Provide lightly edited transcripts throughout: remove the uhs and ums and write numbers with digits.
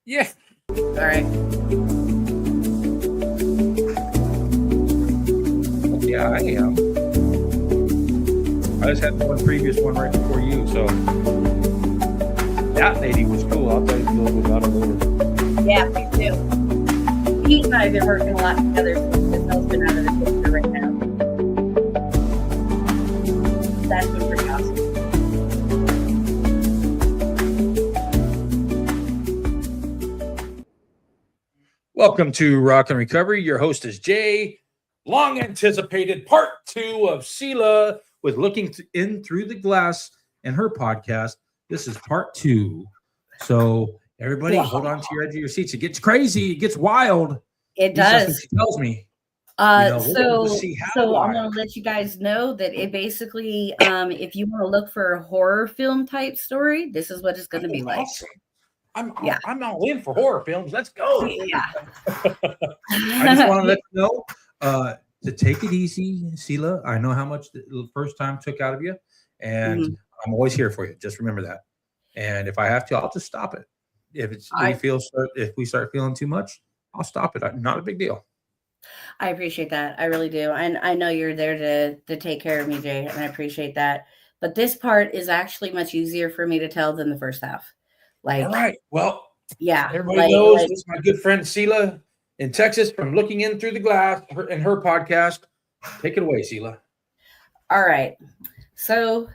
Yeah. All right. Yeah, I am. I just had one previous one right before you, so that lady was cool. I'll tell you a little bit about her later. Yeah, me too. Pete and I have been working a lot together since Giselle's been out of the picture right now. That's been pretty awesome. Welcome to Rock and Recovery. Your host is Jay. Long anticipated part 2 of SELA with Looking In Through the Glass and her podcast. This is part 2. So everybody hold on to your edge of your seats. It gets crazy. It gets wild. It does. That's what she tells me. So I'm going to let you guys know that it basically, if you want to look for a horror film type story, this is what it's going to be like. Awesome. I'm all in for horror films. Let's go. Yeah. I just want to let you know to take it easy, SELA. I know how much the first time took out of you, and I'm always here for you. Just remember that. And if I have to, I'll just stop it. If we start feeling too much, I'll stop it. Not a big deal. I appreciate that. I really do. And I know you're there to take care of me, Jay, and I appreciate that. But this part is actually much easier for me to tell than the first half. Like, all right. Well, yeah. Everybody knows this is my good friend SELA in Texas from Looking In Through the Glass and her podcast. Take it away, SELA. All right. So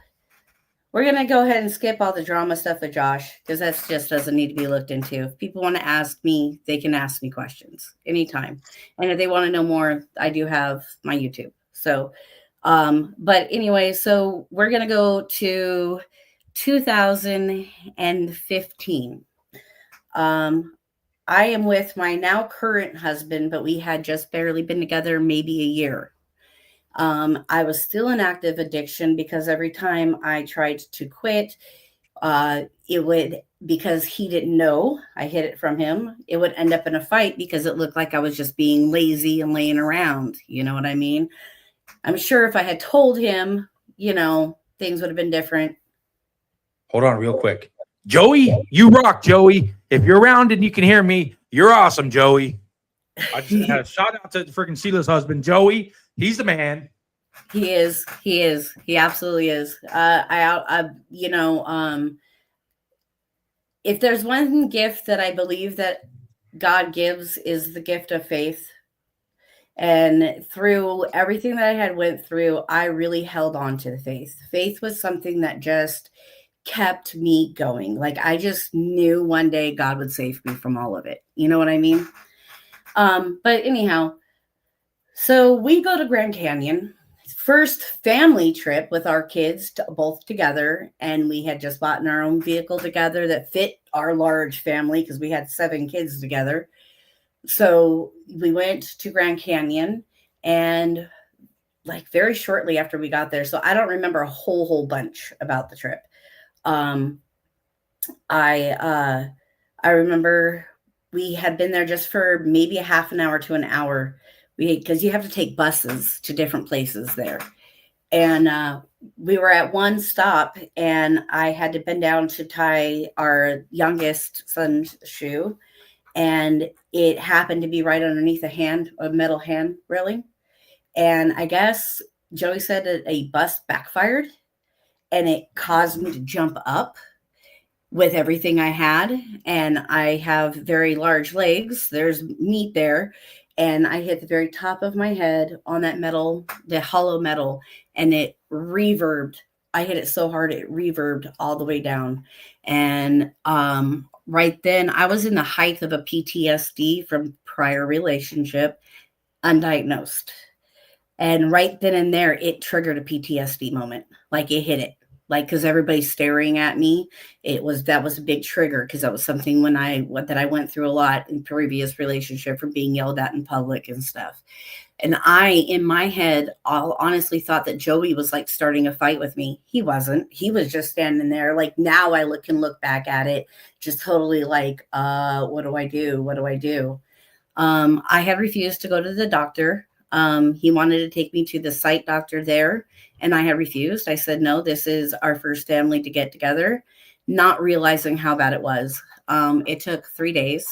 we're going to go ahead and skip all the drama stuff with Josh because that just doesn't need to be looked into. If people want to ask me, they can ask me questions anytime. And if they want to know more, I do have my YouTube. So, but anyway, so we're going to go to 2015. I am with my now current husband, but we had just barely been together maybe a year. I was still in active addiction because every time I tried to quit, it would, because he didn't know I hid it from him, it would end up in a fight because it looked like I was just being lazy and laying around. You know what I mean? I'm sure if I had told him, things would have been different. Hold on real quick. Joey, you rock, Joey. If you're around and you can hear me, you're awesome, Joey. I just had a shout out to freaking SELA's husband, Joey. He's the man. He is. He absolutely is. If there's one gift that I believe that God gives is the gift of faith. And through everything that I had went through, I really held on to the faith. Faith was something that just kept me going. Like I just knew one day God would save me from all of it. You know what I mean? But anyhow, so we go to Grand Canyon, first family trip with our kids both together. And we had just bought our own vehicle together that fit our large family because we had 7 kids together. So we went to Grand Canyon and like very shortly after we got there. So I don't remember a whole bunch about the trip. I remember we had been there just for maybe a half an hour to an hour. Because you have to take buses to different places there. And we were at one stop and I had to bend down to tie our youngest son's shoe. And it happened to be right underneath a metal hand railing. And I guess Joey said that a bus backfired and it caused me to jump up with everything I had. And I have very large legs. There's meat there. And I hit the very top of my head on that metal, the hollow metal, and it reverbed. I hit it so hard, it reverbed all the way down. And right then, I was in the height of a PTSD from prior relationship, undiagnosed. And right then and there, it triggered a PTSD moment. Like it hit it. Like, because everybody's staring at me, that was a big trigger because that was something that I went through a lot in previous relationship from being yelled at in public and stuff. And I, in my head, honestly thought that Joey was like starting a fight with me. He wasn't. He was just standing there. Like now I can look back at it, just totally like, what do I do? What do I do? I had refused to go to the doctor. He wanted to take me to the site doctor there. And I had refused. I said, no, this is our first family to get together, not realizing how bad it was. It took 3 days.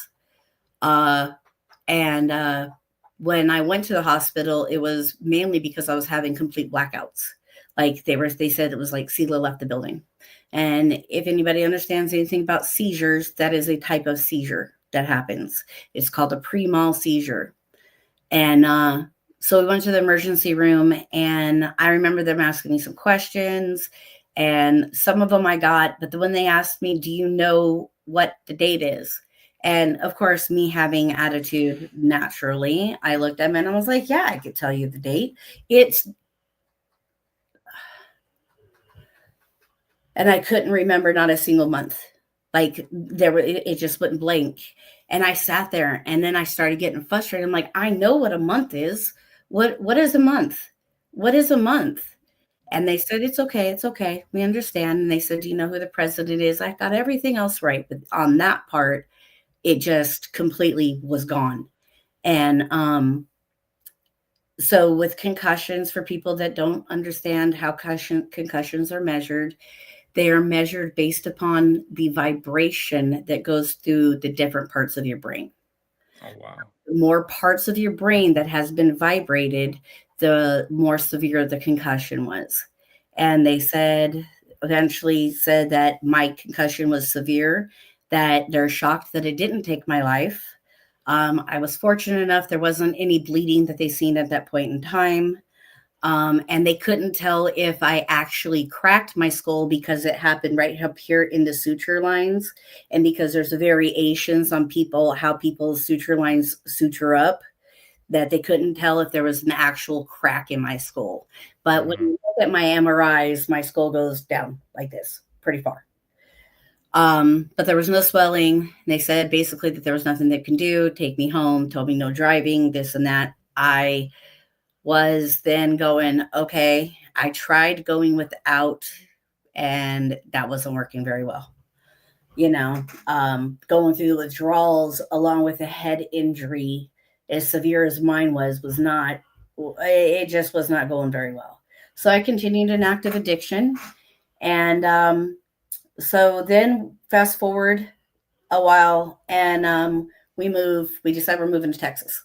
And when I went to the hospital, it was mainly because I was having complete blackouts. Like they said it was like SELA left the building. And if anybody understands anything about seizures, that is a type of seizure that happens. It's called a pre-mal seizure. And so we went to the emergency room, and I remember them asking me some questions, and some of them I got, but when they asked me, do you know what the date is? And of course, me having attitude naturally, I looked at them and I was like, yeah, I could tell you the date. And I couldn't remember not a single month. Like it just went blank. And I sat there, and then I started getting frustrated. I'm like, I know what a month is. What is a month? What is a month? And they said, it's okay. It's okay. We understand. And they said, do you know who the president is? I got everything else right. But on that part, it just completely was gone. And so with concussions, for people that don't understand how concussions are measured, they are measured based upon the vibration that goes through the different parts of your brain. Oh, wow. The more parts of your brain that has been vibrated, the more severe the concussion was. And they eventually said that my concussion was severe, that they're shocked that it didn't take my life. I was fortunate enough, there wasn't any bleeding that they seen at that point in time. And they couldn't tell if I actually cracked my skull because it happened right up here in the suture lines. And because there's variations on how people's suture lines suture up, that they couldn't tell if there was an actual crack in my skull. But when you look at my MRIs, my skull goes down like this, pretty far. But there was no swelling. They said basically that there was nothing they can do, take me home, told me no driving, this and that. I was then going, okay, I tried going without, and that wasn't working very well. Going through the withdrawals along with a head injury, as severe as mine was not, it just was not going very well. So I continued an active addiction. And so then fast forward a while, and we decided we're moving to Texas.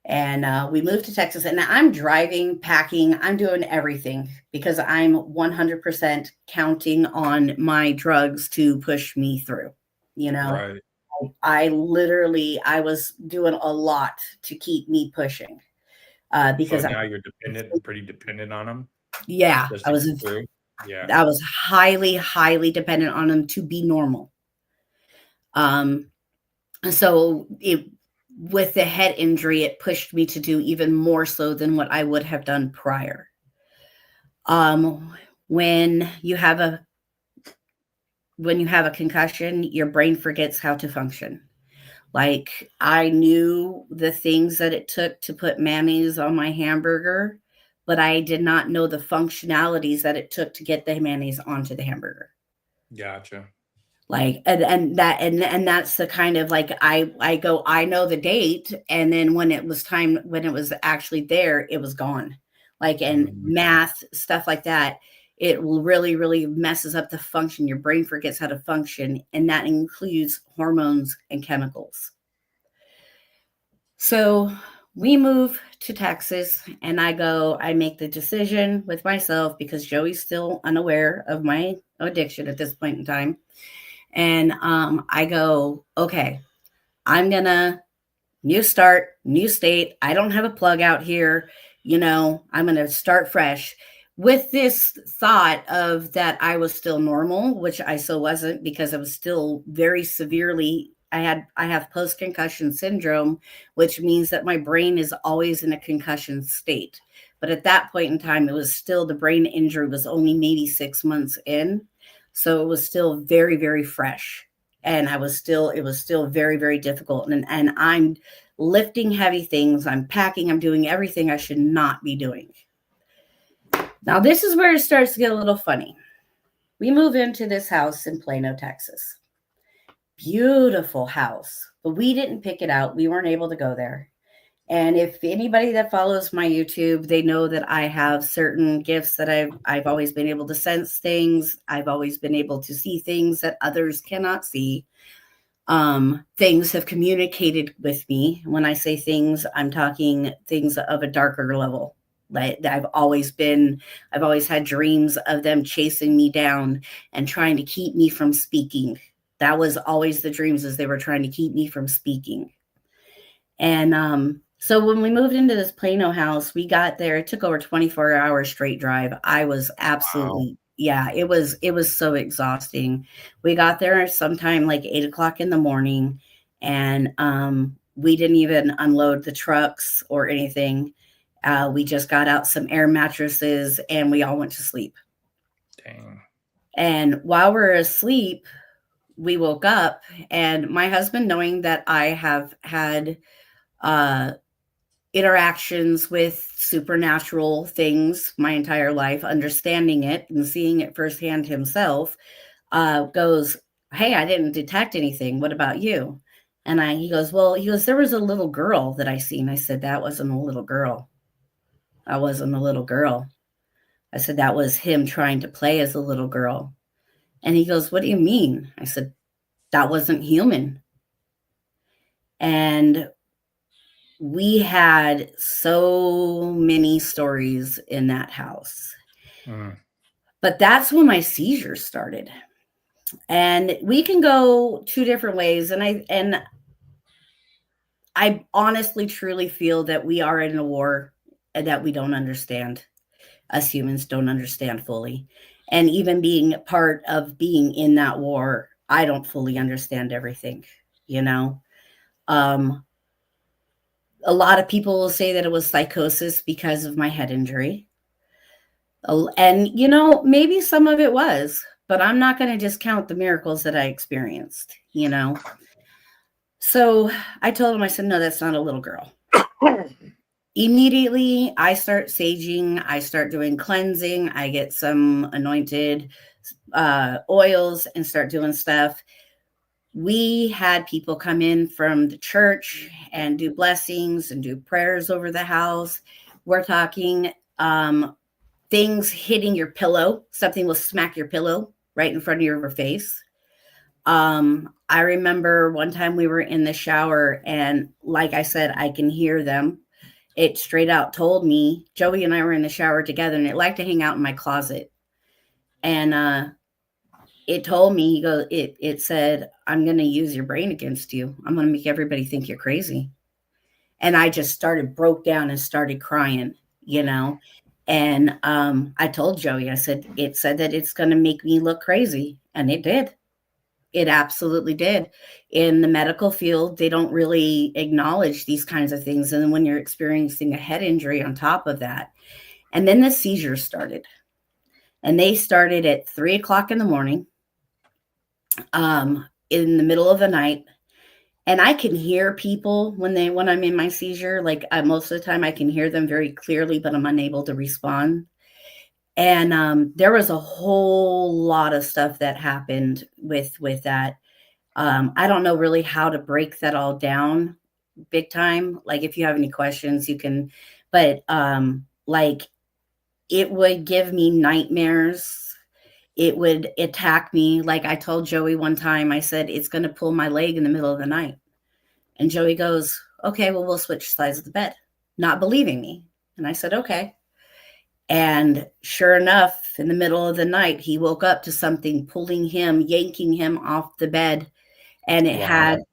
And we moved to Texas, and I'm driving, packing, I'm doing everything because I'm 100% counting on my drugs to push me through, Right. I was doing a lot to keep me pushing. Because So now you're pretty dependent on them. Yeah, I was highly, highly dependent on them to be normal. So with the head injury, it pushed me to do even more so than what I would have done prior. When you have a concussion, your brain forgets how to function. Like, I knew the things that it took to put mayonnaise on my hamburger, but I did not know the functionalities that it took to get the mayonnaise onto the hamburger. Gotcha. Like, and that's the kind of, like, I know the date, and then when it was actually there, it was gone. Like, and math, stuff like that, it really, really messes up the function. Your brain forgets how to function, and that includes hormones and chemicals. So we move to Texas, and I make the decision with myself, because Joey's still unaware of my addiction at this point in time. And I go, okay, I'm gonna new start, new state. I don't have a plug out here. I'm gonna start fresh, with this thought of that I was still normal, which I still wasn't, because I was still very severely. I have post-concussion syndrome, which means that my brain is always in a concussion state. But at that point in time, it was still, the brain injury was only maybe 6 months in. So it was still very, very fresh. And it was still very, very difficult. And I'm lifting heavy things. I'm packing. I'm doing everything I should not be doing. Now, this is where it starts to get a little funny. We move into this house in Plano, Texas. Beautiful house, but we didn't pick it out. We weren't able to go there. And if anybody that follows my YouTube, they know that I have certain gifts that I've always been able to sense things. I've always been able to see things that others cannot see. Things have communicated with me. When I say things, I'm talking things of a darker level. Like I've always had dreams of them chasing me down and trying to keep me from speaking. That was always the dreams, as they were trying to keep me from speaking. And so when we moved into this Plano house, we got there. It took over 24 hours straight drive. I was absolutely, yeah, it was so exhausting. We got there sometime like 8 o'clock in the morning, and we didn't even unload the trucks or anything. We just got out some air mattresses and we all went to sleep. Dang. And while we're asleep, we woke up, and my husband, knowing that I have had interactions with supernatural things my entire life, understanding it and seeing it firsthand himself, goes, "Hey, I didn't detect anything. What about you?" And he goes, "There was a little girl that I seen." I said, "That wasn't a little girl. I wasn't a little girl." I said, "That was him trying to play as a little girl." And he goes, "What do you mean?" I said, "That wasn't human." And we had so many stories in that house. But that's when my seizures started. And we can go two different ways. And I honestly, truly feel that we are in a war that we don't understand. Us humans don't understand fully. And even being part of being in that war, I don't fully understand everything, you know? A lot of people will say that it was psychosis because of my head injury. And, maybe some of it was, but I'm not going to discount the miracles that I experienced, So I told him, I said, "No, that's not a little girl." Immediately, I start saging. I start doing cleansing. I get some anointed oils and start doing stuff. We had people come in from the church and do blessings and do prayers over the house. We're talking things hitting your pillow. Something will smack your pillow right in front of your face. I remember one time we were in the shower, and like I said, I can hear them. It straight out told me, Joey and I were in the shower together, and it liked to hang out in my closet. And it told me, it said, "I'm going to use your brain against you. I'm going to make everybody think you're crazy." And I just broke down and started crying, And I told Joey, I said, "It said that it's going to make me look crazy." And it did. It absolutely did. In the medical field, they don't really acknowledge these kinds of things. And when you're experiencing a head injury on top of that, and then the seizures started. And they started at 3 o'clock in the morning, in the middle of the night. And I can hear people when I'm in my seizure. Like most of the time I can hear them very clearly, but I'm unable to respond. And there was a whole lot of stuff that happened with that. I don't know really how to break that all down big time. Like if you have any questions, you can, but like it would give me nightmares. It would attack me. Like I told Joey one time, I said, "It's going to pull my leg in the middle of the night." And Joey goes, "Okay, well, we'll switch sides of the bed," not believing me. And I said, "Okay." And sure enough, in the middle of the night, he woke up to something pulling him, yanking him off the bed. And it had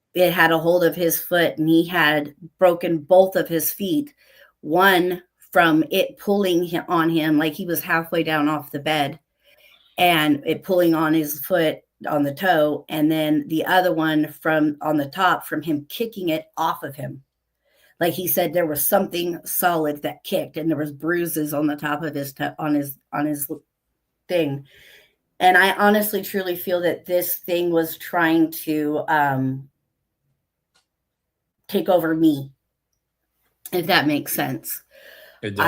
a hold of his foot, and he had broken both of his feet. One from it pulling on him, like he was halfway down off the bed, and it pulling on his foot on the toe. And then the other one from on the top from him kicking it off of him. Like he said, there was something solid that kicked, and there was bruises on the top of his on his thing. And I honestly, truly feel that this thing was trying to take over me, if that makes sense. It does.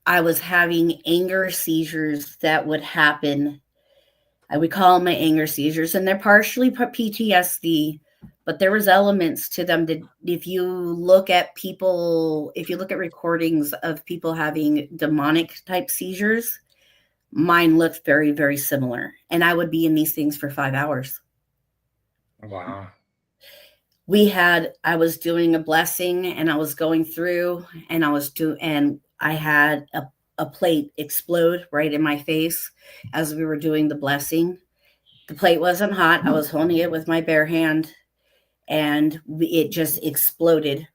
I was having anger seizures that would happen. I would call them my anger seizures, and they're partially PTSD, but there was elements to them that if you look at recordings of people having demonic type seizures, mine looked very, very similar. And I would be in these things for 5 hours. Wow. I was doing a blessing and I was going through and I had a plate explode right in my face as we were doing the blessing. The plate wasn't hot. I was holding it with my bare hand and it just exploded.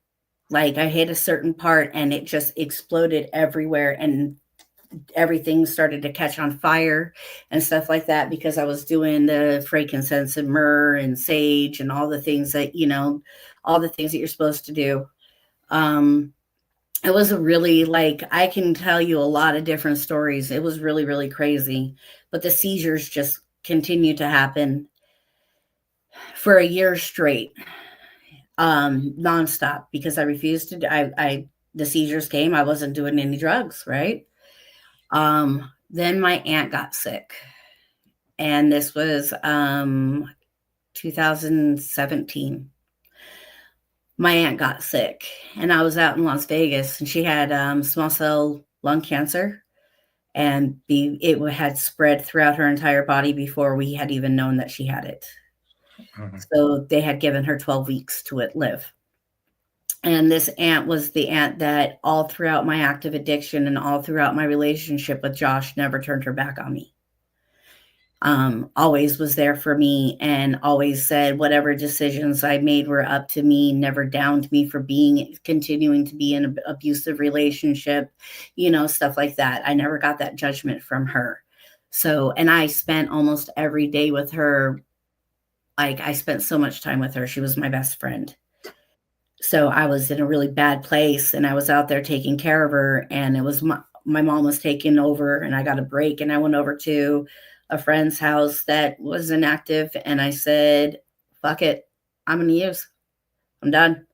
Like I hit a certain part and it just exploded everywhere and everything started to catch on fire and stuff like that because I was doing the frankincense and myrrh and sage and all the things that, all the things that you're supposed to do. It was a really, I can tell you a lot of different stories. It was really, really crazy, but the seizures just continued to happen for a year straight, nonstop, because I refused to, the seizures came. I wasn't doing any drugs. Right. Then my aunt got sick, and this was 2017. My aunt got sick, and I was out in Las Vegas, and she had small cell lung cancer, and it had spread throughout her entire body before we had even known that she had it. Mm-hmm. So they had given her 12 weeks to live. And this aunt was the aunt that all throughout my active addiction and all throughout my relationship with Josh never turned her back on me. Always was there for me and always said whatever decisions I made were up to me, never downed me for continuing to be in an abusive relationship, stuff like that. I never got that judgment from her. So, and I spent almost every day with her. Like I spent so much time with her. She was my best friend. So I was in a really bad place and I was out there taking care of her, and it was my mom was taking over and I got a break, and I went over to a friend's house that was inactive and I said, fuck it, I'm going to use. I'm done.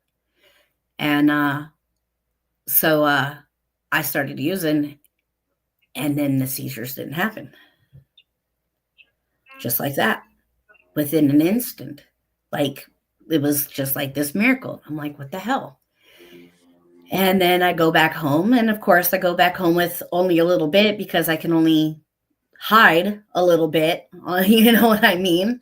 And so I started using, and then the seizures didn't happen. Just like that, within an instant. Like, it was just like this miracle. I'm like, what the hell? And then I go back home. And of course, I go back home with only a little bit because I can only hide a little bit. You know what I mean?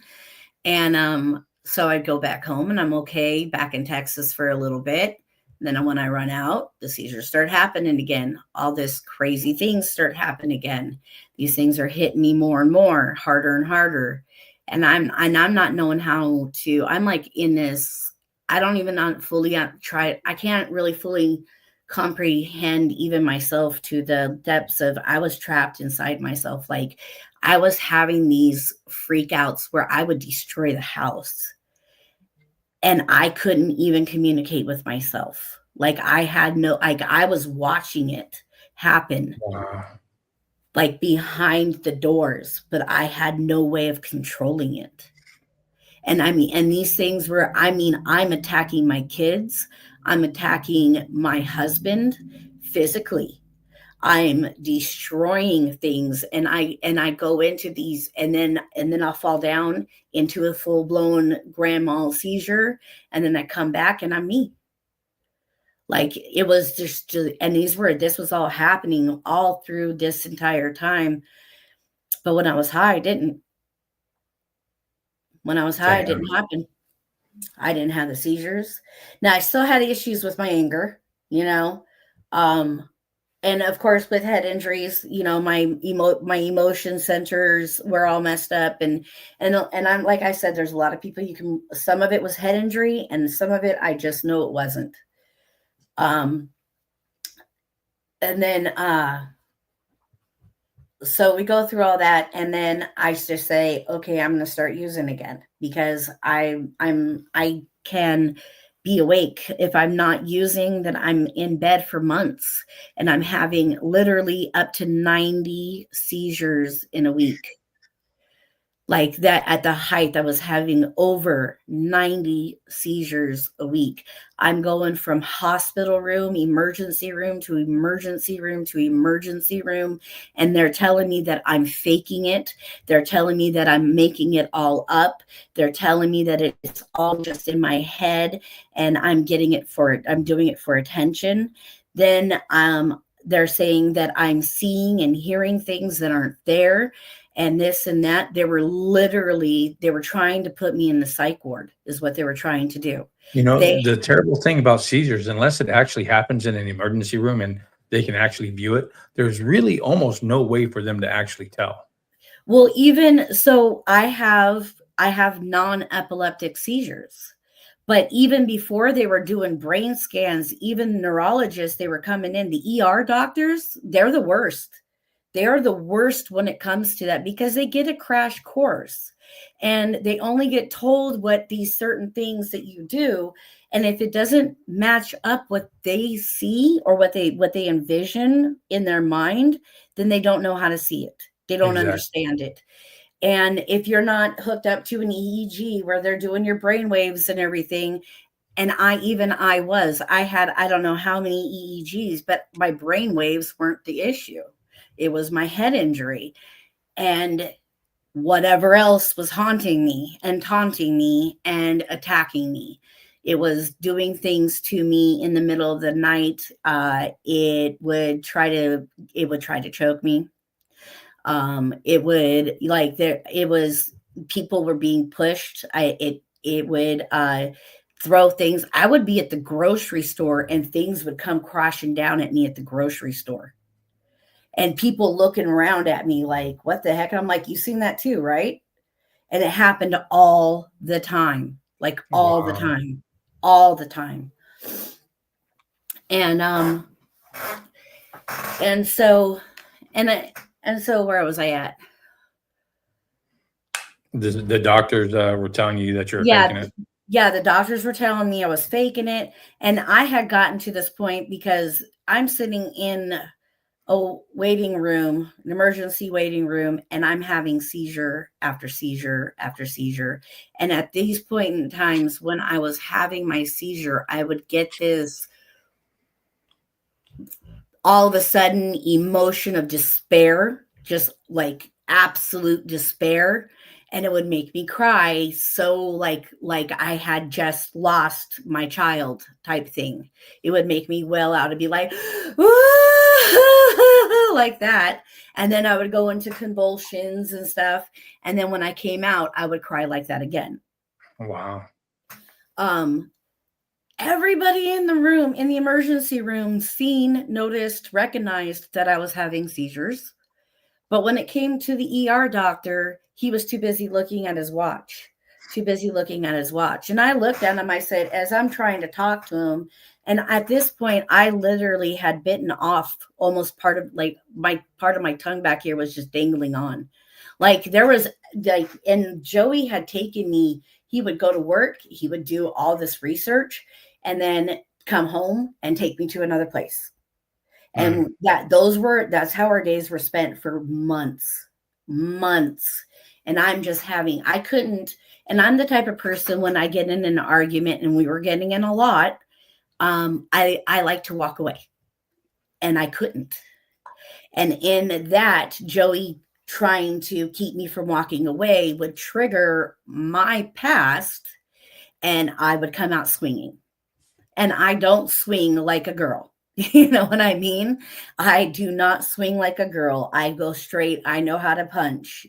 And so I'd go back home and I'm okay back in Texas for a little bit. And then when I run out, the seizures start happening again. All this crazy things start happening again. These things are hitting me more and more, harder and harder. And I'm not knowing how to, I'm like in this, I don't even not fully try. I can't really fully comprehend even myself to the depths of, I was trapped inside myself. Like I was having these freakouts where I would destroy the house and I couldn't even communicate with myself. Like I was watching it happen. Wow. Like behind the doors, but I had no way of controlling it. And and these things were, I'm attacking my kids. I'm attacking my husband physically. I'm destroying things. And I go into these and then I'll fall down into a full-blown grand mal seizure. And then I come back and I'm me. Like it was just, and this was all happening all through this entire time. But when I was high, it didn't. When I was high, it didn't happen. I didn't have the seizures. Now I still had issues with my anger, and of course with head injuries, my emotion centers were all messed up. And I'm, like I said, there's a lot of people some of it was head injury and some of it, I just know it wasn't. And then, so we go through all that, and then I just say, okay, I'm going to start using again because I can be awake. If I'm not using, then I'm in bed for months, and I'm having literally up to 90 seizures in a week. Like that, at the height, I was having over 90 seizures a week. I'm going from hospital room, emergency room to emergency room to emergency room. And they're telling me that I'm faking it. They're telling me that I'm making it all up. They're telling me that it's all just in my head and I'm doing it for attention. Then they're saying that I'm seeing and hearing things that aren't there, and this and that. They were trying to put me in the psych ward, is what they were trying to do. The terrible thing about seizures, unless it actually happens in an emergency room and they can actually view it, there's really almost no way for them to actually tell. Well, even so, I have non-epileptic seizures. But even before they were doing brain scans, even neurologists, they were coming in, the ER doctors, they're the worst. They are the worst when it comes to that, because they get a crash course and they only get told what these certain things that you do. And if it doesn't match up what they see or what they envision in their mind, then they don't know how to see it. They don't understand it. And if you're not hooked up to an EEG where they're doing your brain waves and everything, and I had, I don't know how many EEGs, but my brain waves weren't the issue. It was my head injury and whatever else was haunting me and taunting me and attacking me. It was doing things to me in the middle of the night. It would try to choke me. People were being pushed. It would throw things. I would be at the grocery store and things would come crashing down at me at the grocery store. And people looking around at me like, what the heck? And I'm like, you've seen that too, right? And it happened all the time, like all the time, all the time. And so where was I at? The doctors were telling you that you're faking it. Yeah, the doctors were telling me I was faking it. And I had gotten to this point because I'm sitting in a waiting room, an emergency waiting room, and I'm having seizure after seizure after seizure. And at these point in times when I was having my seizure, I would get this all of a sudden emotion of despair, just like absolute despair. And it would make me cry. So like I had just lost my child type thing. It would make me wail out and be like, like that. And then I would go into convulsions and stuff. And then when I came out, I would cry like that again. Wow. Everybody in the room, in the emergency room, noticed, recognized that I was having seizures. But when it came to the ER doctor, he was too busy looking at his watch. And I looked at him, I said, as I'm trying to talk to him, and at this point, I literally had bitten off almost part of my tongue back here was just dangling on. And Joey had taken me, he would go to work, he would do all this research, and then come home and take me to another place. And that's how our days were spent for months. And I'm the type of person, when I get in an argument, and we were getting in a lot, I like to walk away, and I couldn't. And in that, Joey trying to keep me from walking away would trigger my past, and I would come out swinging. And I don't swing like a girl. You know what I mean? I do not swing like a girl. I go straight. I know how to punch,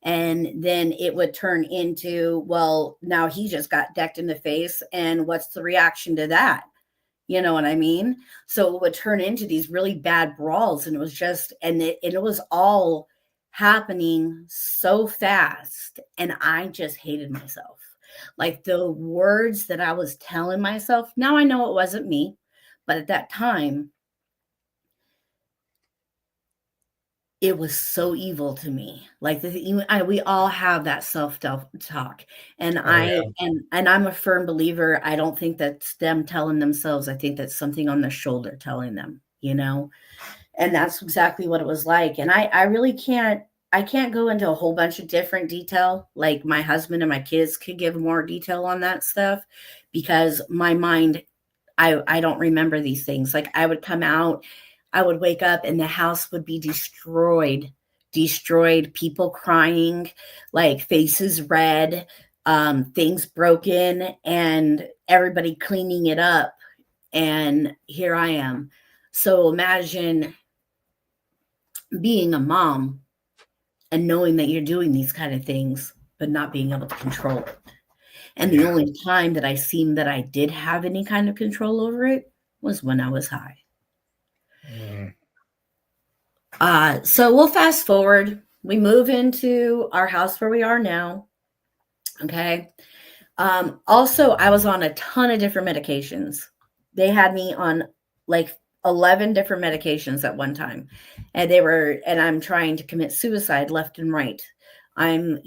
and then it would turn into, well, now he just got decked in the face. And what's the reaction to that? You know what I mean? So it would turn into these really bad brawls. And it was just, and it was all happening so fast. And I just hated myself. Like the words that I was telling myself, now I know it wasn't me, but at that time, it was so evil to me. Like we all have that self-talk, and I'm a firm believer. I don't think that's them telling themselves. I think that's something on their shoulder telling them, and that's exactly what it was like. And I really can't I can't go into a whole bunch of different detail. Like my husband and my kids could give more detail on that stuff because my mind, I don't remember these things. Like I would come out, I would wake up and the house would be destroyed, people crying, like faces red, things broken, and everybody cleaning it up. And here I am. So imagine being a mom and knowing that you're doing these kind of things, but not being able to control it. And the only time that I seemed that I did have any kind of control over it was when I was high. So we'll fast forward. We move into our house where we are now. Okay. Also, I was on a ton of different medications. They had me on like 11 different medications at one time. And I'm trying to commit suicide left and right. I'm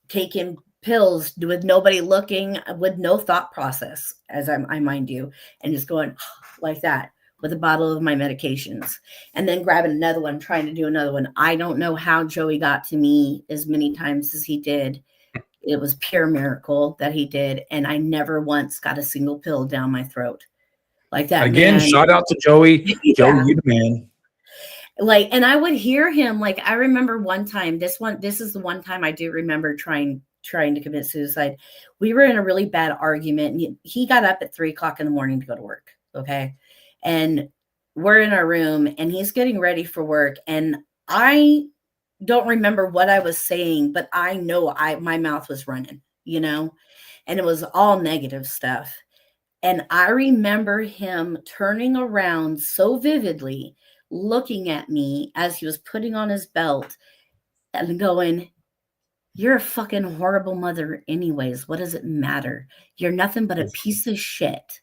taking pills with nobody looking, with no thought process, I mind you, and just going like that with a bottle of my medications, and then grabbing another one, trying to do another one. I don't know how Joey got to me as many times as he did. It was pure miracle that he did, and I never once got a single pill down my throat like that. Again, man. shout out to Joey. Yeah. Joey, you the man. Like, and I would hear him. Like, I remember one time. This is the one time I do remember trying to commit suicide. We were in a really bad argument, and he got up at 3:00 in the morning to go to work. Okay, and we're in our room, and he's getting ready for work, and I don't remember what I was saying, but I know my mouth was running, and it was all negative stuff. And I remember him turning around so vividly, looking at me as he was putting on his belt and going, "You're a fucking horrible mother anyways. What does it matter? You're nothing but a piece of shit."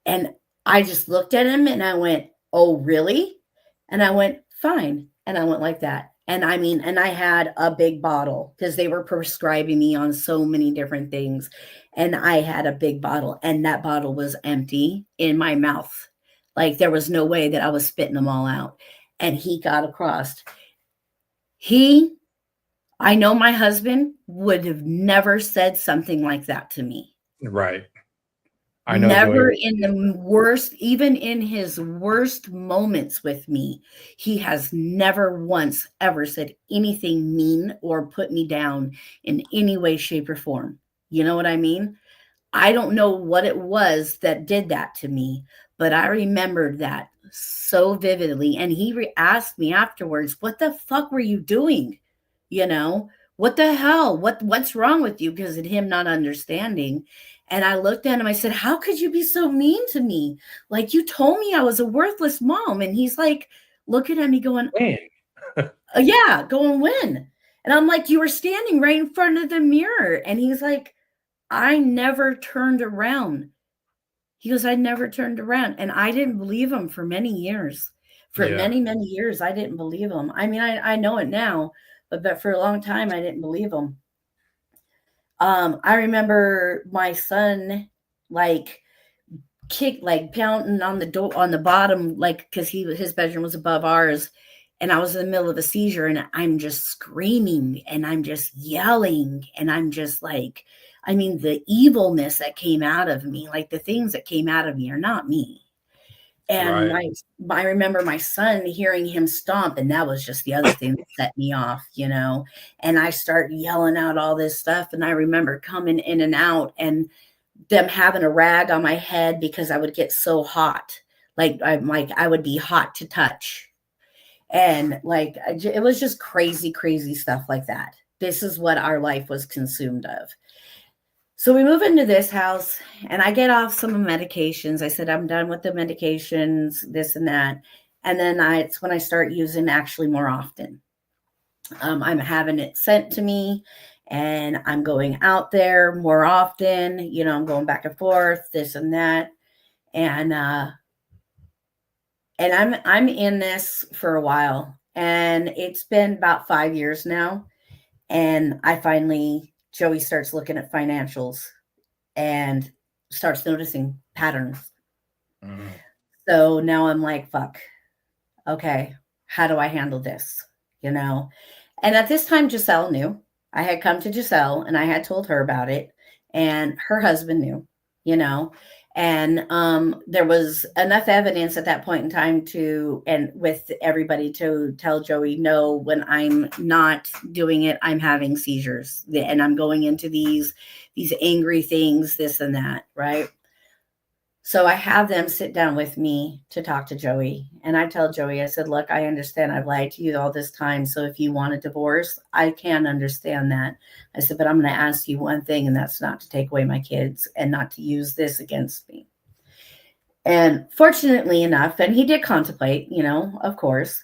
And I just looked at him and I went, "Oh, really?" And I went, "Fine." And I went like that. And I had a big bottle because they were prescribing me on so many different things. And I had a big bottle, and that bottle was empty in my mouth. Like there was no way that I was spitting them all out. And he got across. I know my husband would have never said something like that to me. Right. I know. Never in the worst, even in his worst moments with me, he has never once ever said anything mean or put me down in any way, shape, or form. You know what I mean? I don't know what it was that did that to me, but I remembered that so vividly. And he asked me afterwards, "What the fuck were you doing? What the hell? What's wrong with you?" Because of him not understanding. And I looked at him, I said, "How could you be so mean to me? Like, you told me I was a worthless mom." And he's like, looking at me going, "Yeah, going when?" And I'm like, "You were standing right in front of the mirror." And he's like, "I never turned around." He goes, "I never turned around." And I didn't believe him for many years. For many, many years, I didn't believe him. I mean, I know it now, but for a long time, I didn't believe him. I remember my son pounding on the door on the bottom, because his bedroom was above ours, and I was in the middle of a seizure, and I'm just screaming and I'm just yelling, and I'm just like, the evilness that came out of me, like the things that came out of me are not me. And I remember my son hearing him stomp, and that was just the other thing that set me off, and I start yelling out all this stuff. And I remember coming in and out and them having a rag on my head because I would get so hot. I would be hot to touch. And it was just crazy, crazy stuff like that. This is what our life was consumed of. So we move into this house, and I get off some medications. I said, I'm done with the medications, this and that. And then it's when I start using actually more often. I'm having it sent to me, and I'm going out there more often. I'm going back and forth, this and that. And I'm in this for a while, and it's been about 5 years now. And Joey starts looking at financials and starts noticing patterns. Mm-hmm. So now I'm like, fuck. Okay. how do I handle this? You know? And at this time, Giselle knew. I had come to Giselle and I had told her about it, and her husband knew, you know. And there was enough evidence at that point in time to, and with everybody, to tell Joey, no, when I'm not doing it, I'm having seizures and I'm going into these angry things, this and that, right? So I have them sit down with me to talk to Joey. And I tell Joey, I said, look, I understand I've lied to you all this time. So if you want a divorce, I can understand that. I said, but I'm going to ask you one thing, and that's not to take away my kids and not to use this against me. And fortunately enough, and he did contemplate, you know, of course.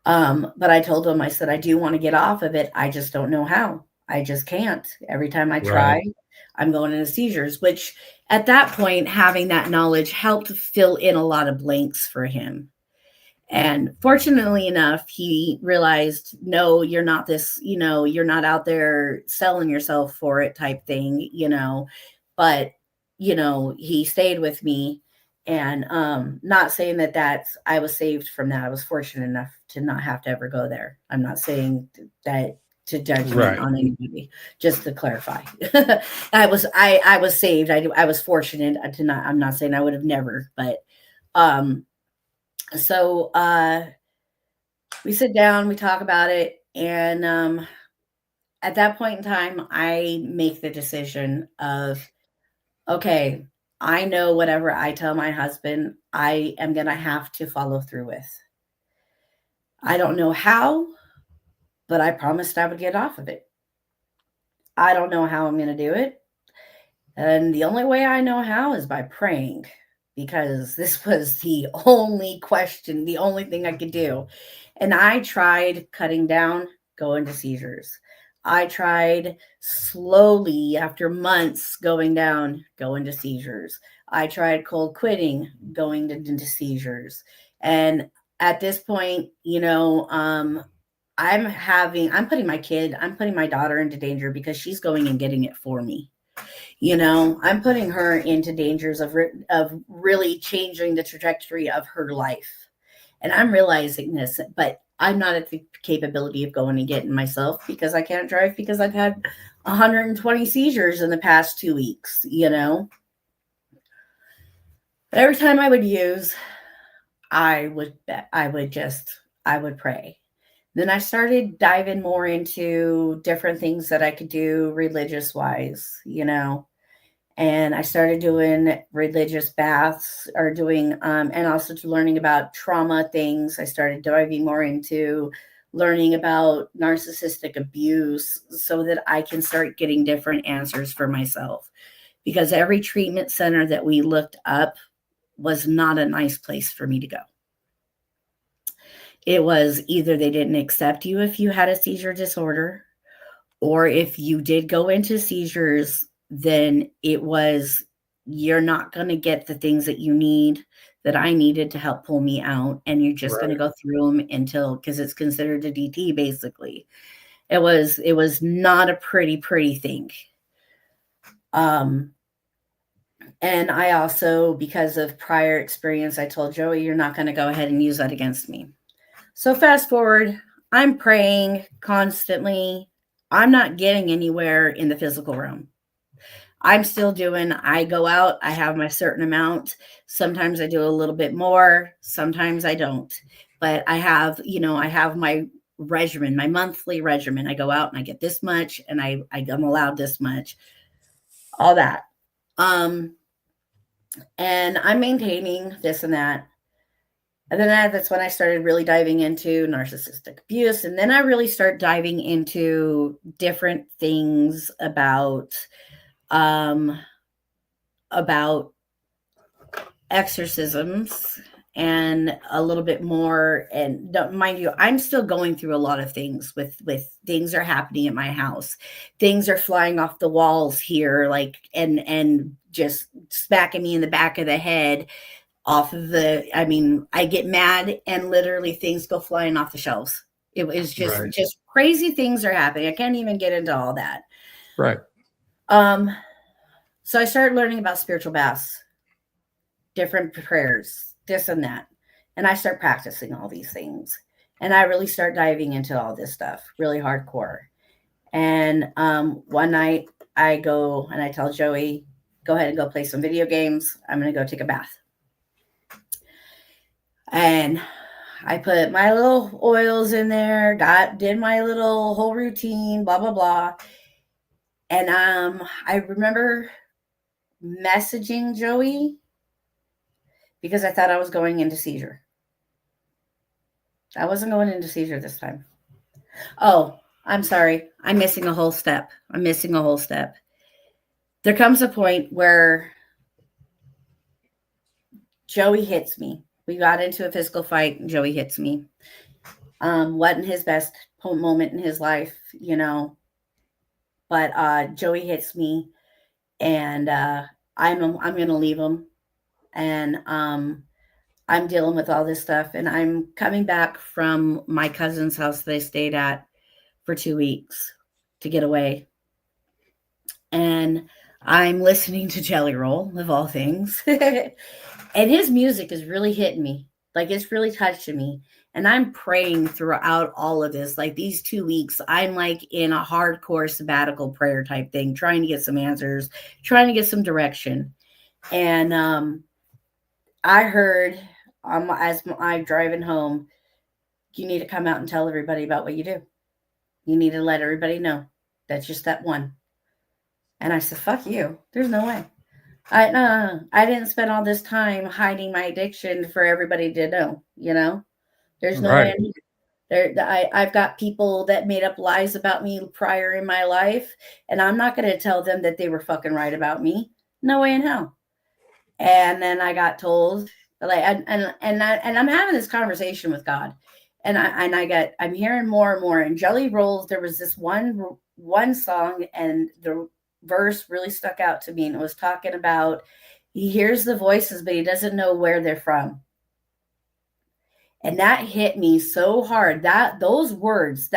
But I told him, I said, I do want to get off of it. I just don't know how. I just can't. Every time I try, Right. I'm going into seizures, which at that point, having that knowledge helped fill in a lot of blanks for him. And fortunately enough, he realized, no, you're not this, you know, you're not out there selling yourself for it type thing, you know. But, you know, he stayed with me. And not saying that I was saved from that. I was fortunate enough to not have to ever go there. I'm not saying that to judgment Right. on anybody, just to clarify. I was saved. I was fortunate to not, I'm not saying I would have never, but so we sit down, we talk about it, and at that point in time, I make the decision of, okay, I know whatever I tell my husband, I am going to have to follow through with. I don't know how, but I promised I would get off of it. I don't know how I'm going to do it. And the only way I know how is by praying, because this was the only question, the only thing I could do. And I tried cutting down, go into seizures. I tried slowly, after months, going down, go into seizures. I tried cold quitting, going into seizures. And at this point, you know, I'm putting my daughter into danger because she's going and getting it for me. You know, I'm putting her into dangers of really changing the trajectory of her life. And I'm realizing this, but I'm not at the capability of going and getting myself, because I can't drive, because I've had 120 seizures in the past 2 weeks, you know. But every time I would use, I would pray. Then I started diving more into different things that I could do religious wise, you know. And I started doing religious baths, or doing, and also to learning about trauma things. I started diving more into learning about narcissistic abuse so that I can start getting different answers for myself. Because every treatment center that we looked up was not a nice place for me to go. It was either they didn't accept you if you had a seizure disorder, or if you did go into seizures, then it was, you're not going to get the things that you need, that I needed to help pull me out. And you're just going to go through them until, because it's considered a DT, basically. It was not a pretty thing. And I also, because of prior experience, I told Joey, you're not going to go ahead and use that against me. So fast forward, I'm praying constantly. I'm not getting anywhere in the physical realm. I'm still doing, I go out, I have my certain amount. Sometimes I do a little bit more, sometimes I don't. But I have my regimen, my monthly regimen. I go out and I get this much, and I'm allowed this much, all that. And I'm maintaining this and that. And then that's when I started really diving into narcissistic abuse. And then I really start diving into different things about exorcisms, and a little bit more. And don't mind you, I'm still going through a lot of things with things are happening at my house. Things are flying off the walls here, like, and just smacking me in the back of the head. I get mad and literally things go flying off the shelves. It was just crazy things are happening. I can't even get into all that. Right. So I started learning about spiritual baths, different prayers, this and that. And I start practicing all these things. And I really start diving into all this stuff really hardcore. And one night I go and I tell Joey, go ahead and go play some video games. I'm going to go take a bath. And I put my little oils in there, did my little whole routine, blah, blah, blah. And I remember messaging Joey because I thought I was going into seizure. I wasn't going into seizure this time. Oh, I'm sorry. I'm missing a whole step. There comes a point where Joey hits me. We got into a physical fight and Joey hits me. Wasn't his best moment in his life, you know, but Joey hits me and I'm going to leave him. And I'm dealing with all this stuff, and I'm coming back from my cousin's house that I stayed at for 2 weeks to get away. And I'm listening to Jelly Roll, of all things. And his music is really hitting me. Like, it's really touching me. And I'm praying throughout all of this. Like, these 2 weeks, I'm like in a hardcore sabbatical prayer type thing, trying to get some answers, trying to get some direction. And I heard as I'm driving home, you need to come out and tell everybody about what you do. You need to let everybody know. That's just that one. And I said, fuck you. There's no way. I didn't spend all this time hiding my addiction for everybody to know, you know? There's no way. I've got people that made up lies about me prior in my life, and I'm not going to tell them that they were fucking right about me. No way in hell. And then I got told, like, and I'm having this conversation with God, and I'm hearing more and more. And Jelly Rolls, there was this one song, and the verse really stuck out to me, and it was talking about he hears the voices, but he doesn't know where they're from. And that hit me so hard. Those words,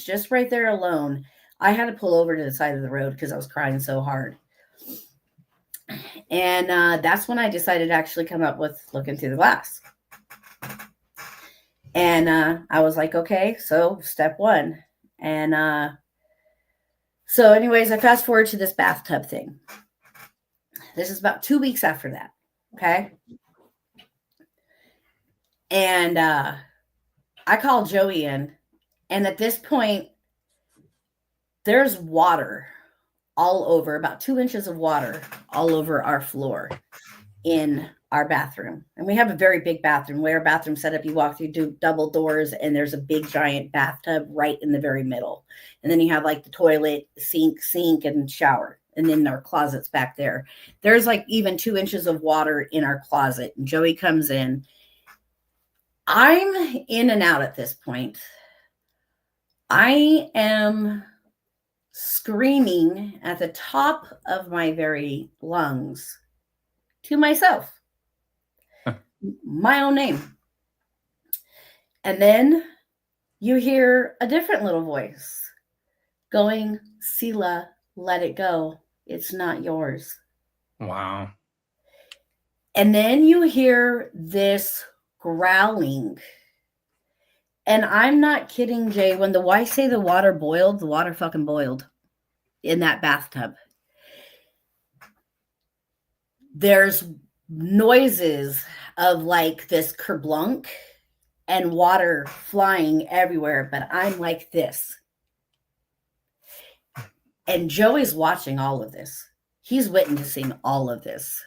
just right there alone, I had to pull over to the side of the road because I was crying so hard. And that's when I decided to actually come up with Looking Through the Glass. And I was like, okay, so step one. And so anyways, I fast forward to this bathtub thing. This is about 2 weeks after that. Okay. And I called Joey in. And at this point, there's water all over, about 2 inches of water all over our floor in our bathroom. And we have a very big bathroom. Where our bathroom set up, you walk through double doors, and there's a big giant bathtub right in the very middle. And then you have like the toilet, sink and shower. And then our closet's back there. There's like even 2 inches of water in our closet. And Joey comes in. I'm in and out at this point. I am screaming at the top of my very lungs to myself, my own name. And then you hear a different little voice going, SELA, let it go. It's not yours. Wow. And then you hear this growling. And I'm not kidding, Jay. When I say the water boiled, the water fucking boiled in that bathtub. There's noises of like this kerblunk and water flying everywhere, but I'm like this. And Joey's watching all of this. He's witnessing all of this.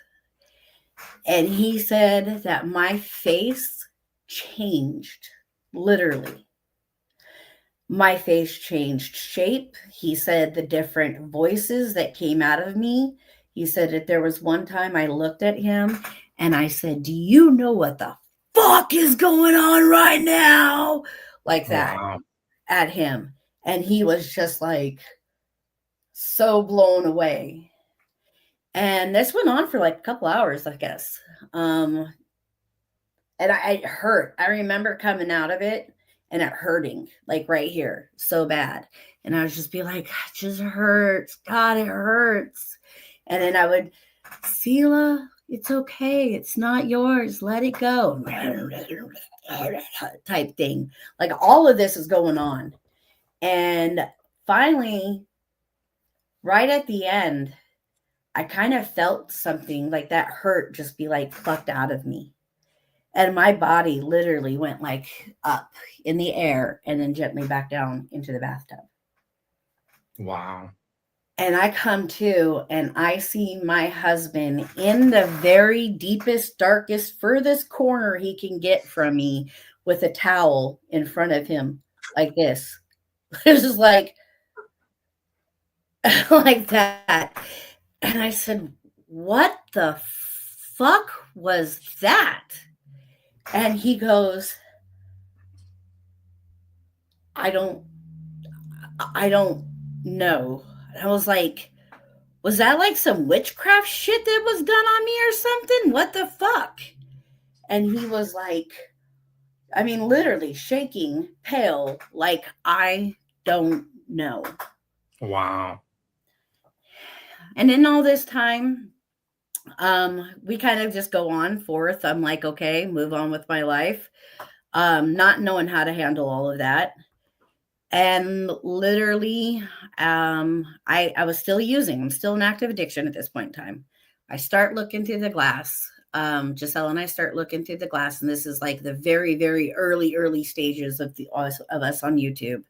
And he said that my face changed. Literally. My face changed shape. He said the different voices that came out of me. He said that there was one time I looked at him and I said, do you know what the fuck is going on right now? Like that. Wow. At him. And he was just like so blown away. And this went on for like a couple hours, I guess. And it hurt. I remember coming out of it and it hurting, like right here, so bad. And I would just be like, it just hurts. God, it hurts. And then I would, SELA, it's okay. It's not yours. Let it go. type thing. Like all of this is going on. And finally, right at the end, I kind of felt something like that hurt just be like plucked out of me. And my body literally went like up in the air and then gently back down into the bathtub. Wow. And I come to and I see my husband in the very deepest, darkest, furthest corner he can get from me with a towel in front of him like this. It's just like like that. And I said, what the fuck was that? And he goes, I don't know. And I was like, was that like some witchcraft shit that was done on me or something? What the fuck? And he was like, I mean, literally shaking, pale, like, I don't know. Wow. And in all this time, we kind of just go on forth. I'm like, okay, move on with my life. Not knowing how to handle all of that. And literally, I was still using, I'm still in active addiction at this point in time. I start looking through the glass. Giselle and I start looking through the glass, and this is like the very, very early stages of us on YouTube.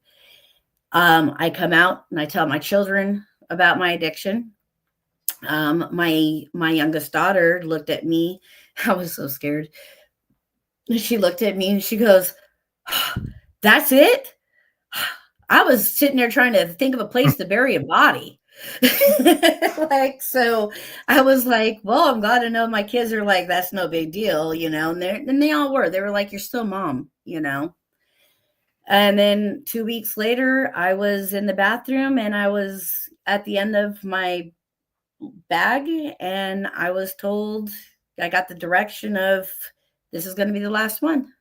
I come out and I tell my children about my addiction. My youngest daughter looked at me. I was so scared. She looked at me and she goes, "That's it?" I was sitting there trying to think of a place to bury a body. Like, so I was like, well, I'm glad to know my kids are like, that's no big deal, and they all were. They were like, you're still mom, And then 2 weeks later, I was in the bathroom and I was at the end of my bag and I was told, I got the direction of, this is going to be the last one.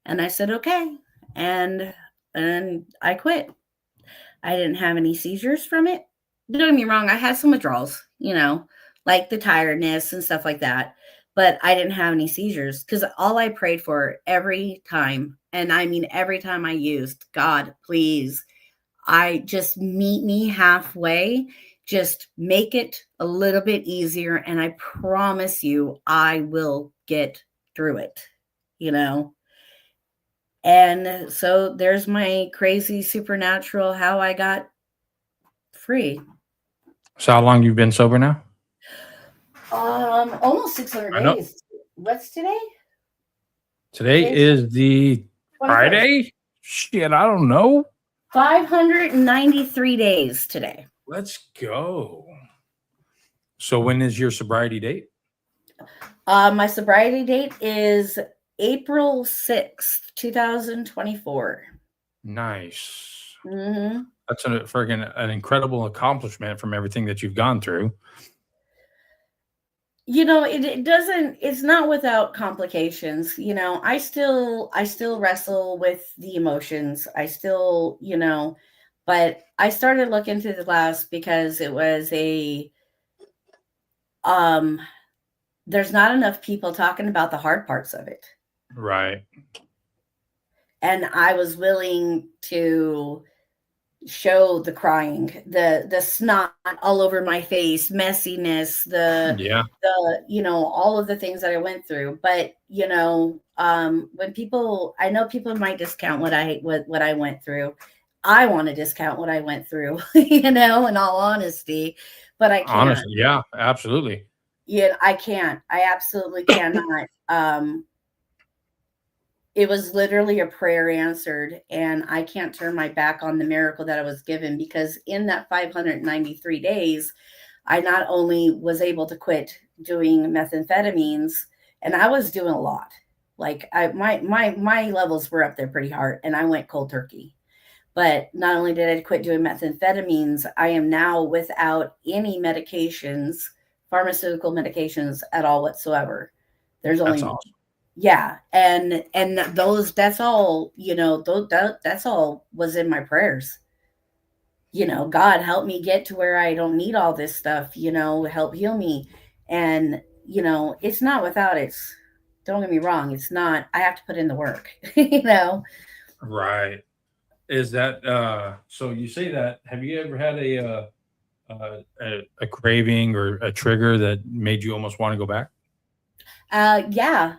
And I said, okay. And I quit. I didn't have any seizures from it. Don't get me wrong, I had some withdrawals, like the tiredness and stuff like that. But I didn't have any seizures because all I prayed for every time, and I mean every time I used, God, please, I just meet me halfway, just make it a little bit easier, and I promise you I will get through it, And so there's my crazy supernatural how I got free. So how long you've been sober now? Almost 600 days. What's today? Today is the 21st. Friday? Shit, I don't know. 593 days today. Let's go. So when is your sobriety date? My sobriety date is April 6th, 2024. Nice. Mm-hmm. That's an incredible accomplishment from everything that you've gone through. It's not without complications. I still wrestle with the emotions. I still, but I started looking through the glass because it was there's not enough people talking about the hard parts of it. Right. And I was willing to show the crying, the snot all over my face, messiness, all of the things that I went through. But when I know people might discount what I went through. I want to discount what I went through, in all honesty, but I can't. Honestly, yeah, absolutely. Yeah, I can't. I absolutely cannot. It was literally a prayer answered, and I can't turn my back on the miracle that I was given, because in that 593 days, I not only was able to quit doing methamphetamines, and I was doing a lot. Like my levels were up there pretty hard, and I went cold turkey. But not only did I quit doing methamphetamines, I am now without any medications, pharmaceutical medications at all whatsoever. There's only That's awesome. Yeah. And that's all, that's all was in my prayers. God, help me get to where I don't need all this stuff, help heal me. And, it's not without its Don't get me wrong. It's not, I have to put in the work, you know? Right. Is that so you say that, have you ever had a craving or a trigger that made you almost want to go back? Yeah.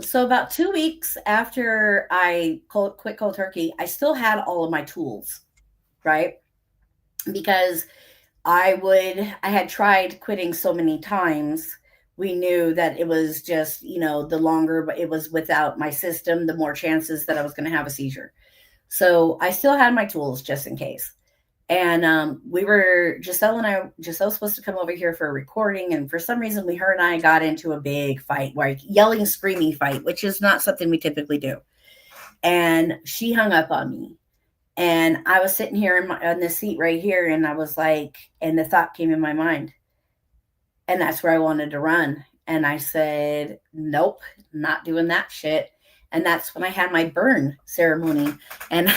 So about 2 weeks after I quit cold turkey, I still had all of my tools, right? Because I had tried quitting so many times. We knew that it was just, the longer it was without my system, the more chances that I was going to have a seizure. So I still had my tools just in case. And Giselle was supposed to come over here for a recording. And for some reason, her and I got into a big fight, like yelling, screaming fight, which is not something we typically do. And she hung up on me. And I was sitting here on this seat right here. And I was like, and the thought came in my mind. And that's where I wanted to run. And I said, nope, not doing that shit. And that's when I had my burn ceremony. And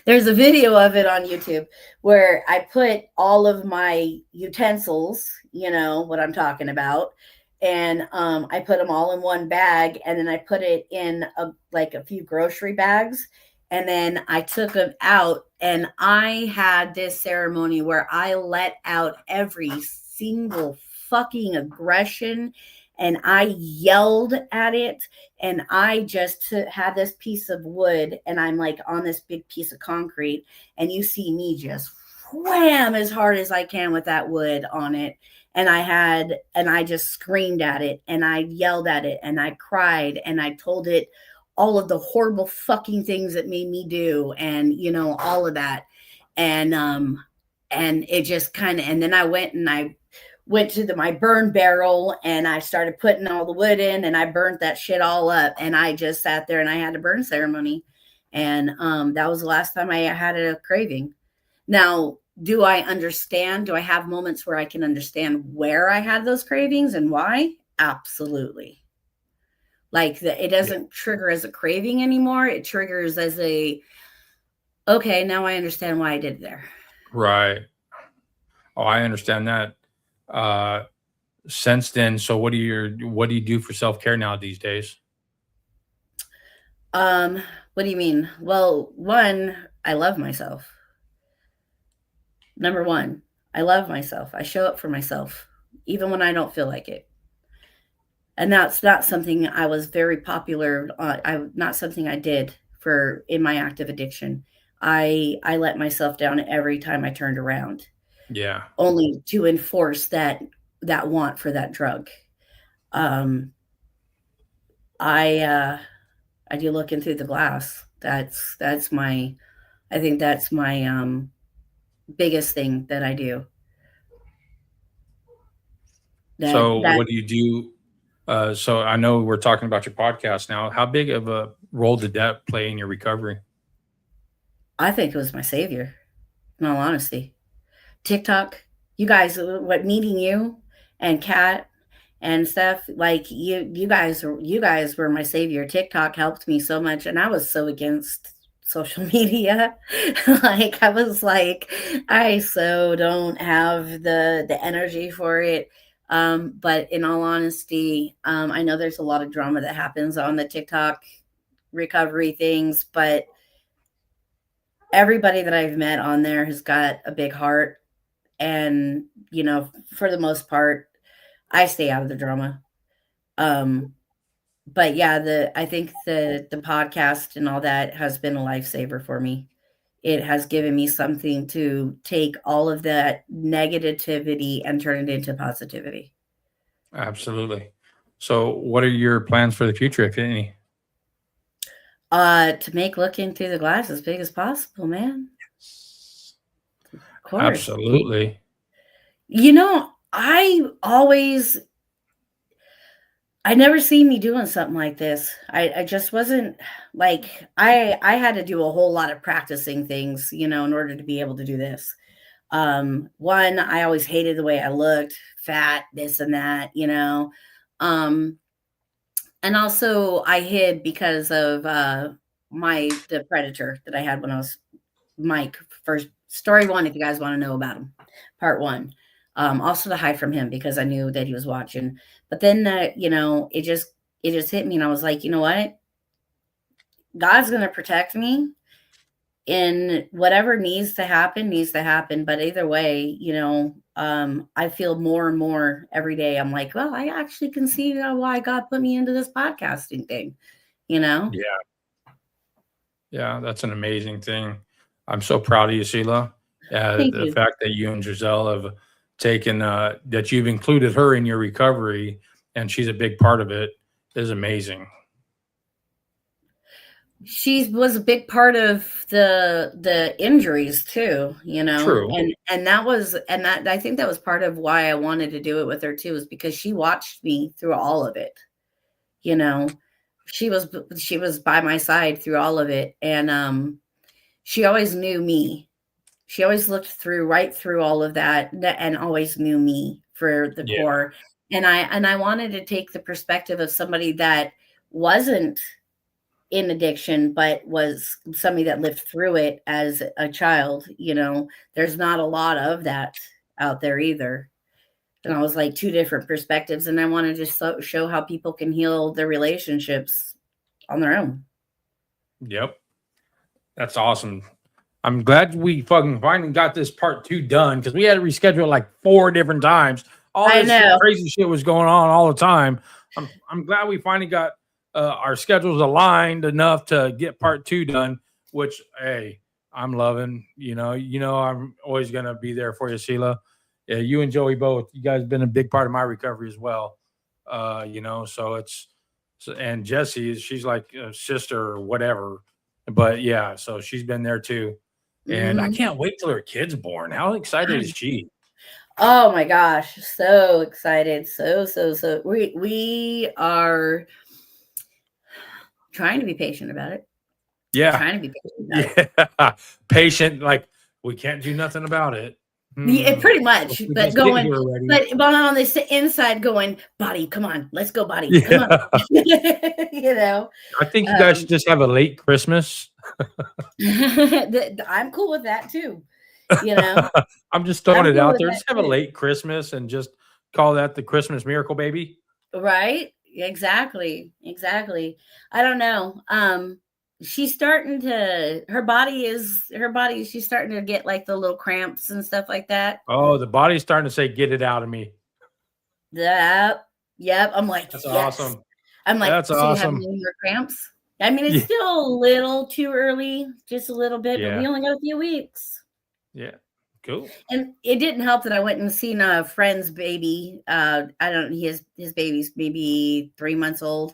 there's a video of it on YouTube where I put all of my utensils, you know what I'm talking about. And I put them all in one bag. And then I put it in a few grocery bags. And then I took them out. And I had this ceremony where I let out every single fucking aggression, and I yelled at it, and I just had this piece of wood, and I'm like on this big piece of concrete, and you see me just wham as hard as I can with that wood on it. And I just screamed at it, and I yelled at it, and I cried, and I told it all of the horrible fucking things that made me do, and all of that. And it just kind of, and then I went to my burn barrel, and I started putting all the wood in, and I burnt that shit all up. And I just sat there and I had a burn ceremony. And that was the last time I had a craving. Now, do I understand? Do I have moments where I can understand where I had those cravings and why? Absolutely. Like it doesn't trigger as a craving anymore. It triggers as okay, now I understand why I did there. Right. Oh, I understand that. Since then, so what do you do for self-care now these days? What do you mean? Well, one, I love myself. Number one, I love myself. I show up for myself, even when I don't feel like it. And that's not something I was very popular on. Not something I did in my active addiction. I let myself down every time I turned around. Yeah. Only to enforce that want for that drug. I do looking through the glass. I think that's my biggest thing that I do. What do you do? So I know we're talking about your podcast now. How big of a role did that play in your recovery? I think it was my savior, in all honesty. TikTok, you guys, meeting you and Kat and stuff, like you guys were my savior. TikTok helped me so much, and I was so against social media. Like I was like, I so don't have the energy for it. But in all honesty, I know there's a lot of drama that happens on the TikTok recovery things, but everybody that I've met on there has got a big heart. And, for the most part, I stay out of the drama. But yeah, I think the podcast and all that has been a lifesaver for me. It has given me something to take all of that negativity and turn it into positivity. Absolutely. So what are your plans for the future, if any? To make looking through the glass as big as possible, man. Of course. Absolutely. I never seen me doing something like this. I just wasn't like, I had to do a whole lot of practicing things, in order to be able to do this. One, I always hated the way I looked, fat, this and that, and also I hid because of the predator that I had when I was Mike. First story one, if you guys want to know about him, part one. Also to hide from him because I knew that he was watching. But then, it just hit me, and I was like, you know what? God's going to protect me, and whatever needs to happen needs to happen. But either way, I feel more and more every day. I'm like, well, I actually can see why God put me into this podcasting thing, Yeah. Yeah, that's an amazing thing. I'm so proud of you, Sheila. Thank The you. fact that you and Giselle have taken that you've included her in your recovery and she's a big part of it is amazing. She was a big part of the injuries too, True. and that I think that was part of why I wanted to do it with her too, is because she watched me through all of it. You know, she was by my side through all of it, and she always knew me. She always looked right through all of that, and always knew me for the Yeah. core. And I wanted to take the perspective of somebody that wasn't in addiction, but was somebody that lived through it as a child. There's not a lot of that out there either. And I was like, two different perspectives. And I wanted to show how people can heal their relationships on their own. Yep. That's awesome. I'm glad we fucking finally got this part 2 done because we had to reschedule like 4 different times. All I this know. crazy shit was going on all the time. I'm glad we finally got our schedules aligned enough to get part 2 done, which, hey, I'm loving. I'm always going to be there for you, Sheila. Yeah, you and Joey both. You guys have been a big part of my recovery as well. And Jessie, she's like a sister or whatever. But yeah, so she's been there too. And I can't wait till her kid's born. How excited is she? Oh my gosh, so excited. So we are trying to be patient about it. Yeah. Trying to be patient about it. Patient, like we can't do nothing about it. Yeah, pretty much. But on the inside going, body, come on, let's go, body. Come on. I think you guys should just have a late Christmas. I'm cool with that too. I'm just throwing it out there. Just have a late Christmas and just call that the Christmas miracle baby. Right? Exactly. I don't know. She's starting to, she's starting to get like the little cramps and stuff like that. Oh, the body's starting to say, get it out of me. Yep. I'm like, that's awesome. I'm like, that's so awesome. You have more cramps? I mean, it's still a little too early, just a little bit, but we only got a few weeks. Yeah. Cool. And it didn't help that I went and seen a friend's baby. His baby's maybe 3 months old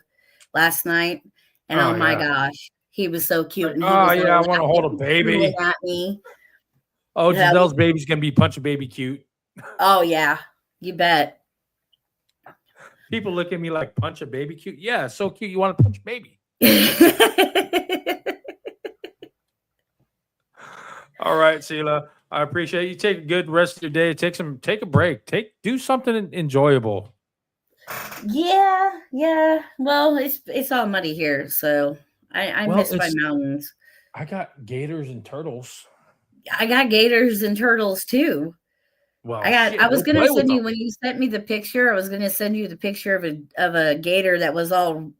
last night. And oh my gosh, he was so cute. And I want to hold a baby. At me. Oh, Giselle's baby's gonna be punch a baby cute. Oh yeah, you bet. People look at me like punch a baby cute. Yeah, so cute. You want to punch a baby? All right, Sheila. I appreciate you. Take a good rest of your day. Take a break. Do something enjoyable. Yeah. Well, it's all muddy here, so I miss my mountains. I got gators and turtles. I got gators and turtles too. Well, I was gonna send you when you sent me the picture. I was gonna send you the picture of a gator that was all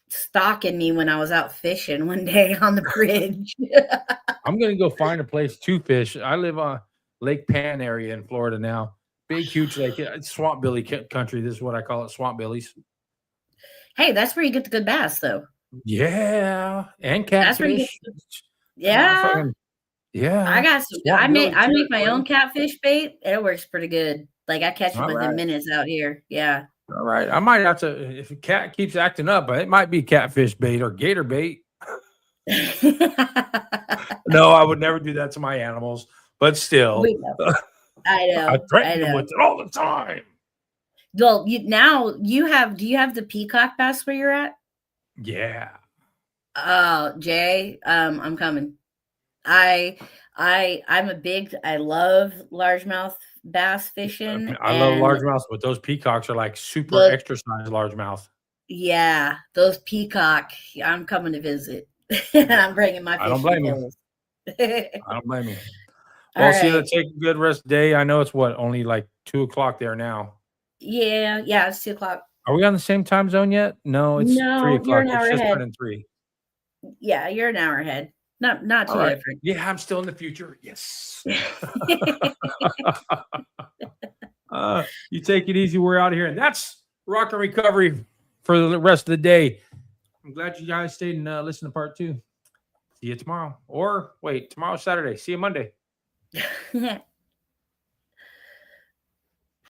stalking me when I was out fishing one day on the bridge. I'm gonna go find a place to fish. I live on Lake Pan area in Florida now. Big, huge lake. It's swamp billy country. This is what I call it, swamp billies. Hey, that's where you get the good bass, though. Yeah, and catfish. Yeah. Yeah. I got some. I make my own catfish bait. It works pretty good. Like I catch it within minutes out here. Yeah. All right. I might have to, if a cat keeps acting up, but it might be catfish bait or gator bait. No, I would never do that to my animals, but still. I know. I threaten them with it all the time. Well, do you have the peacock bass where you're at? Yeah. Oh, Jay, I'm coming. I love largemouth bass fishing. I love largemouths, but those peacocks are like super extra size largemouth. Yeah, those peacock. I'm coming to visit. I'm bringing my fish. I don't blame you. Well, Sheila, take a good rest of the day. I know it's only like 2:00 there now. Yeah, it's 2:00. Are we on the same time zone yet? No, it's 3 No, you're o'clock. an It's hour just ahead. turning 3. Yeah, you're an hour ahead. Not All too right. different. Yeah, I'm still in the future. Yes. You take it easy. We're out of here. And that's Rock and Recovery for the rest of the day. I'm glad you guys stayed and listened to part 2. See you tomorrow. Or wait, tomorrow's Saturday. See you Monday.